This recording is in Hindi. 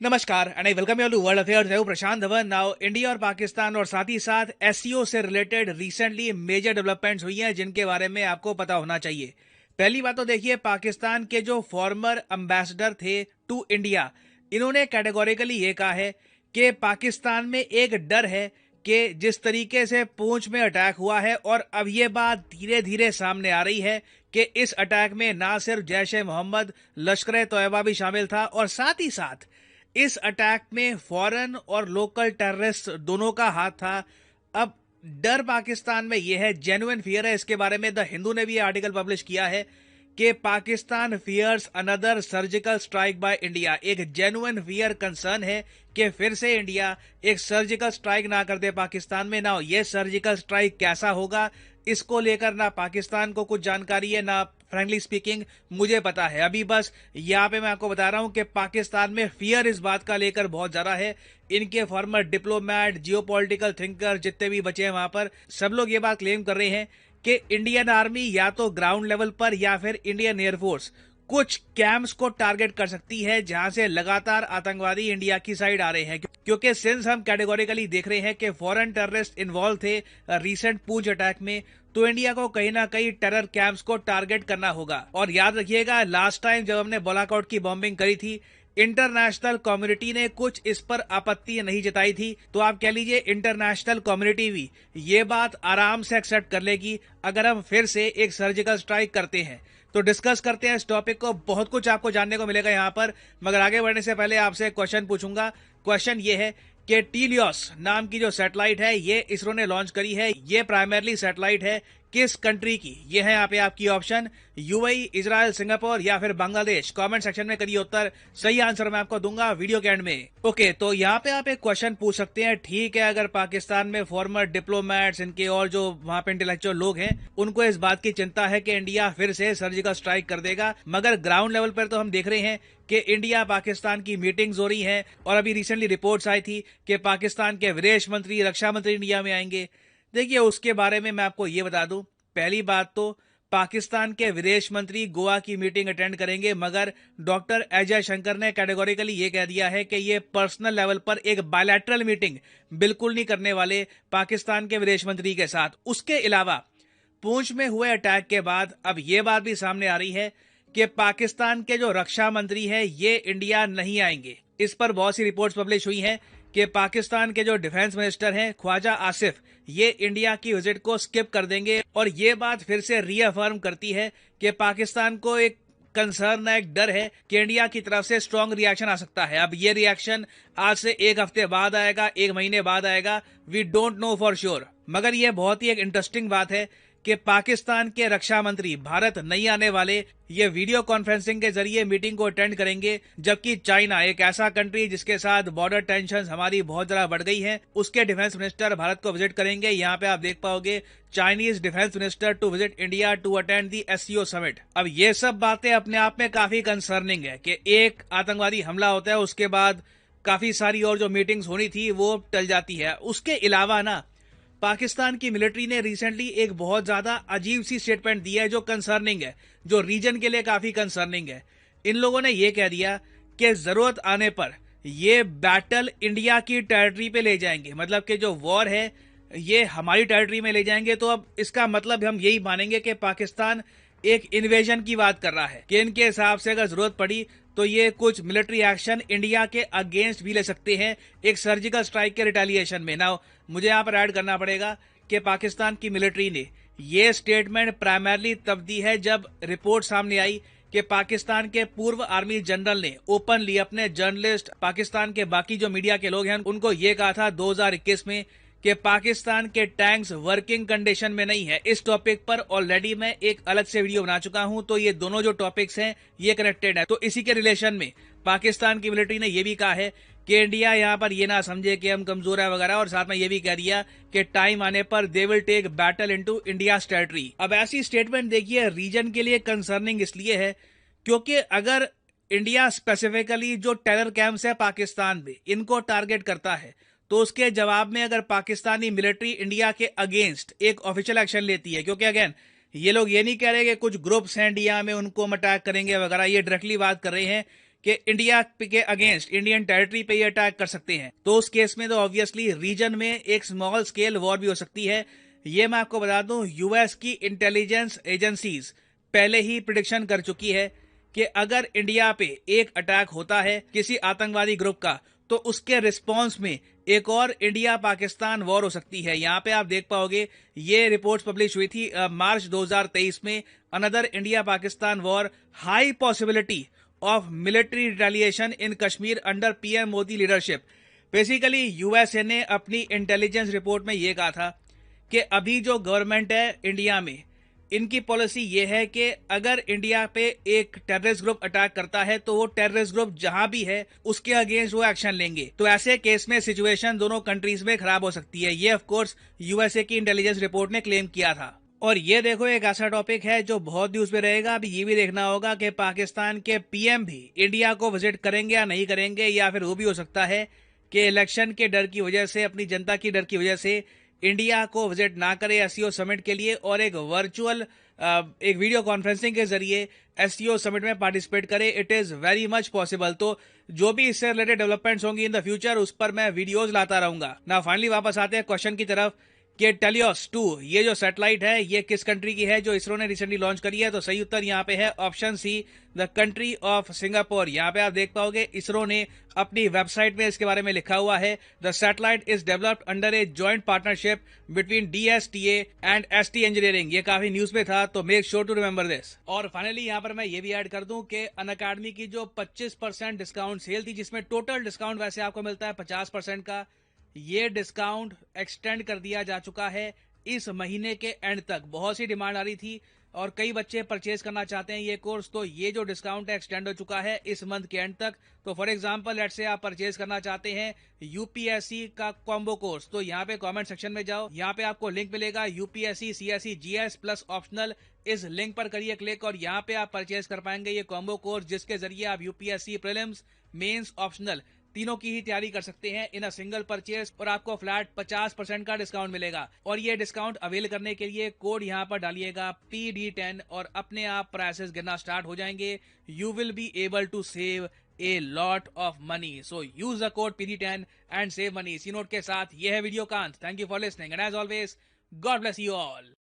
नमस्कार and I welcome you to world affairs. मैं प्रशांत धवन। नाउ इंडिया और पाकिस्तान और साथ ही साथ एससीओ से रिलेटेड रिसेंटली मेजर डेवलपमेंट्स हुई हैं जिनके बारे में आपको पता होना चाहिए। पहली बात तो देखिए, पाकिस्तान के जो फॉर्मर एम्बेसडर थे टू इंडिया, इन्होंने कैटेगोरिकली ये कहा है कि पाकिस्तान में एक डर है कि जिस तरीके से पूंछ में अटैक हुआ है, और अब ये बात धीरे धीरे सामने आ रही है कि इस अटैक में ना सिर्फ जैश ए मोहम्मद, लश्कर तोयबा भी शामिल था, और साथ ही साथ इस अटैक में फॉरेन और लोकल टेररिस्ट दोनों का हाथ था। अब डर पाकिस्तान में यह है, जेन्युइन फियर है। इसके बारे में द हिंदू ने भी आर्टिकल पब्लिश किया है कि Pakistan fears another surgical strike by India. एक जेन्युइन फियर कंसर्न है कि फिर से इंडिया एक सर्जिकल स्ट्राइक ना कर दे पाकिस्तान में। ना ये सर्जिकल स्ट्राइक कैसा होगा, इसको लेकर ना पाकिस्तान को कुछ जानकारी है, ना फ्रेंकली स्पीकिंग मुझे पता है। अभी बस यहाँ पे मैं आपको बता रहा हूं कि पाकिस्तान में फियर इस बात का लेकर बहुत ज्यादा है। इनके फॉर्मर डिप्लोमैट, जियोपॉलिटिकल थिंकर जितने भी बचे हैं वहां पर, सब लोग ये बात क्लेम कर रहे हैं कि इंडियन आर्मी या तो ग्राउंड लेवल पर या फिर इंडियन एयरफोर्स कुछ कैंप्स को टारगेट कर सकती है जहां से लगातार आतंकवादी इंडिया की साइड आ रहे हैं। क्योंकि सिंस हम कैटेगोरिकली देख रहे हैं कि फॉरेन टेररिस्ट इन्वॉल्व थे रिसेंट पूंछ अटैक में, तो इंडिया को कहीं ना कहीं टेरर कैंप्स को टारगेट करना होगा। और याद रखिएगा, लास्ट टाइम जब हमने बालाकोट की बॉम्बिंग करी थी, इंटरनेशनल कम्युनिटी ने कुछ इस पर आपत्ति नहीं जताई थी। तो आप कह लीजिए इंटरनेशनल कम्युनिटी भी ये बात आराम से एक्सेप्ट कर लेगी अगर हम फिर से एक सर्जिकल स्ट्राइक करते हैं। तो डिस्कस करते हैं इस टॉपिक को, बहुत कुछ आपको जानने को मिलेगा यहाँ पर। मगर आगे बढ़ने से पहले आपसे एक क्वेश्चन पूछूंगा। क्वेश्चन ये है कि टीलियोस नाम की जो सैटेलाइट है ये इसरो ने लॉन्च करी है। ये प्राइमरली सैटेलाइट है किस कंट्री की? ये है यहाँ पे आपकी ऑप्शन, यूएई, इजराइल, सिंगापुर या फिर बांग्लादेश। कमेंट सेक्शन में करिए उत्तर। सही आंसर मैं आपको दूंगा वीडियो के एंड में। ओके, तो यहाँ पे आप एक क्वेश्चन पूछ सकते हैं, ठीक है, अगर पाकिस्तान में फॉर्मर डिप्लोमैट्स, इनके और जो वहां पे इंटेलेक्चुअल लोग हैं, उनको इस बात की चिंता है कि इंडिया फिर से सर्जिकल स्ट्राइक कर देगा, मगर ग्राउंड लेवल पर तो हम देख रहे हैं कि इंडिया पाकिस्तान की मीटिंग्स हो रही हैं। और अभी रिसेंटली रिपोर्ट्स आई थी कि पाकिस्तान के विदेश मंत्री, रक्षा मंत्री इंडिया में आएंगे। देखिए, उसके बारे में मैं आपको ये बता दूं, पहली बात तो पाकिस्तान के विदेश मंत्री गोवा की मीटिंग अटेंड करेंगे, मगर डॉक्टर अजय शंकर ने कैटेगोरिकली ये कह दिया है कि ये पर्सनल लेवल पर एक बायलैटरल मीटिंग बिल्कुल नहीं करने वाले पाकिस्तान के विदेश मंत्री के साथ। उसके अलावा पूंछ में हुए अटैक के बाद अब ये बात भी सामने आ रही है कि पाकिस्तान के जो रक्षा मंत्री हैं ये इंडिया नहीं आएंगे। इस पर बहुत सी रिपोर्ट्स पब्लिश हुई हैं कि पाकिस्तान के जो डिफेंस मिनिस्टर हैं ख्वाजा आसिफ, ये इंडिया की विजिट को स्किप कर देंगे। और ये बात फिर से रीअफर्म करती है कि पाकिस्तान को एक कंसर्न है, एक डर है कि इंडिया की तरफ से स्ट्रांग रिएक्शन आ सकता है। अब ये रिएक्शन आज से एक हफ्ते बाद आएगा, एक महीने बाद आएगा, we don't know for sure. मगर ये बहुत ही एक इंटरेस्टिंग बात है कि पाकिस्तान के रक्षा मंत्री भारत नहीं आने वाले, ये वीडियो कॉन्फ्रेंसिंग के जरिए मीटिंग को अटेंड करेंगे। जबकि चाइना, एक ऐसा कंट्री जिसके साथ बॉर्डर टेंशन हमारी बहुत ज्यादा बढ़ गई है, उसके डिफेंस मिनिस्टर भारत को विजिट करेंगे। यहाँ पे आप देख पाओगे, Chinese defence minister to visit India to attend the SCO summit. अब ये सब बातें अपने आप में काफी कंसर्निंग है कि एक आतंकवादी हमला होता है, उसके बाद काफी सारी और जो मीटिंग्स होनी थी वो टल जाती है। उसके अलावा ना, पाकिस्तान की मिलिट्री ने रिसेंटली एक बहुत ज्यादा अजीब सी स्टेटमेंट दी है जो कंसर्निंग है, जो रीजन के लिए काफी कंसर्निंग है। इन लोगों ने यह कह दिया कि जरूरत आने पर ये बैटल इंडिया की टेरिटरी पे ले जाएंगे, मतलब कि जो वॉर है ये हमारी टेरिटरी में ले जाएंगे। तो अब इसका मतलब हम यही मानेंगे कि पाकिस्तान एक इन्वेजन की बात कर रहा है, कि इनके हिसाब से अगर जरूरत पड़ी तो ये कुछ मिलिट्री एक्शन इंडिया के अगेंस्ट भी ले सकते हैं, एक सर्जिकल स्ट्राइक के रिटेलिएशन में। नाउ मुझे यहाँ पर ऐड करना पड़ेगा कि पाकिस्तान की मिलिट्री ने ये स्टेटमेंट प्राइमरली तब दी है जब रिपोर्ट सामने आई कि पाकिस्तान के पूर्व आर्मी जनरल ने ओपनली अपने जर्नलिस्ट, पाकिस्तान के बाकी जो मीडिया के लोग हैं, उनको ये कहा था 2021 में कि पाकिस्तान के टैंक्स वर्किंग कंडीशन में नहीं है। इस टॉपिक पर ऑलरेडी मैं एक अलग से वीडियो बना चुका हूं, तो ये दोनों जो टॉपिक्स हैं ये कनेक्टेड है। तो इसी के रिलेशन में पाकिस्तान की मिलिट्री ने यह भी कहा है कि इंडिया यहां पर ये ना समझे कि हम कमजोर है वगैरह, और साथ में ये भी कह दिया कि टाइम आने पर they will take battle into India territory. अब ऐसी स्टेटमेंट देखिए रीजन के लिए कंसर्निंग इसलिए है क्योंकि अगर इंडिया स्पेसिफिकली जो टेरर कैंप्स है पाकिस्तान में, इनको टारगेट करता है, तो उसके जवाब में अगर पाकिस्तानी मिलिट्री इंडिया के अगेंस्ट एक ऑफिशियल एक्शन लेती है, क्योंकि अगेन ये लोग ये नहीं कह रहे कि कुछ ग्रुप्स हैं इंडिया में उनको हम अटैक करेंगे वगैरह, ये डायरेक्टली बात कर रहे हैं कि इंडिया के अगेंस्ट इंडियन टेरिटरी पे ये अटैक कर सकते हैं, तो उस केस में तो ऑब्वियसली रीजन में एक स्मॉल स्केल वॉर भी हो सकती है। ये मैं आपको बता दूं, यूएस की इंटेलिजेंस एजेंसीज पहले ही प्रिडिक्शन कर चुकी है कि अगर इंडिया पे एक अटैक होता है किसी आतंकवादी ग्रुप का, तो उसके रिस्पॉन्स में एक और इंडिया पाकिस्तान वॉर हो सकती है। यहाँ पे आप देख पाओगे, ये रिपोर्ट्स पब्लिश हुई थी मार्च 2023 में, another India Pakistan war, high possibility of military retaliation in Kashmir under PM Modi leadership. Basically USA ने अपनी इंटेलिजेंस रिपोर्ट में ये कहा था कि अभी जो गवर्नमेंट है इंडिया में, इनकी पॉलिसी ये है कि अगर इंडिया पे एक टेररिस्ट ग्रुप अटैक करता है तो वो टेररिस्ट ग्रुप जहां भी है उसके अगेंस्ट वो एक्शन लेंगे। तो ऐसे केस में सिचुएशन दोनों कंट्रीज में खराब हो सकती है। ये ऑफ कोर्स यूएसए की इंटेलिजेंस रिपोर्ट ने क्लेम किया था। और ये देखो, एक ऐसा टॉपिक है जो बहुत न्यूज में रहेगा। अभी ये भी देखना होगा कि पाकिस्तान के पीएम भी इंडिया को विजिट करेंगे या नहीं करेंगे, या फिर वो भी हो सकता है कि इलेक्शन के डर की वजह से, अपनी जनता की डर की वजह से इंडिया को विजिट ना करे एससीओ समिट के लिए, और एक वर्चुअल एक वीडियो कॉन्फ्रेंसिंग के जरिए एससीओ समिट में पार्टिसिपेट करे। It is very much possible. तो जो भी इससे रिलेटेड डेवलपमेंट्स होंगी इन द फ्यूचर, उस पर मैं वीडियोस लाता रहूंगा ना। फाइनली वापस आते हैं क्वेश्चन की तरफ कि टेलियोस 2 ये जो सैटेलाइट है ये किस कंट्री की है जो इसरो ने रिसेंटली लॉन्च करी है। तो सही उत्तर यहाँ पे है option C, the country of Singapore. यहाँ पे आप देख पाओगे इसरो ने अपनी वेबसाइट में इसके बारे में लिखा हुआ है, the satellite is developed under a joint partnership between DSTA and ST engineering. ये काफी न्यूज में था, तो make sure to remember this. और फाइनली यहाँ पर मैं ये भी ऐड कर दूं कि अनअकैडमी की जो 25% डिस्काउंट सेल थी, जिसमें टोटल डिस्काउंट वैसे आपको मिलता है 50% का, ये डिस्काउंट एक्सटेंड कर दिया जा चुका है इस महीने के एंड तक। बहुत सी डिमांड आ रही थी और कई बच्चे परचेज करना चाहते हैं ये कोर्स, तो ये जो डिस्काउंट है एक्सटेंड हो चुका है इस मंथ के एंड तक। तो फॉर एग्जांपल लेट्स से आप परचेज करना चाहते हैं यूपीएससी का कॉम्बो कोर्स, तो यहाँ पे कमेंट सेक्शन में जाओ, यहाँ पे आपको लिंक मिलेगा UPSC CSC GS plus optional. इस लिंक पर करिए क्लिक और यहाँ पे आप परचेज कर पाएंगे ये कॉम्बो कोर्स, जिसके जरिए आप यूपीएससी प्रीलिम्स, मेंस, ऑप्शनल तीनों की ही तैयारी कर सकते हैं इन अ सिंगल परचेज, और आपको फ्लैट 50% का डिस्काउंट मिलेगा। और ये डिस्काउंट अवेल करने के लिए कोड यहाँ पर डालिएगा PD10 और अपने आप प्राइसेस गिरना स्टार्ट हो जाएंगे। You will be able to save a lot of money, so use the code PD10 and save money. इसी नोट के साथ ये है वीडियो का अंत। Thank you for listening and as always God bless you all.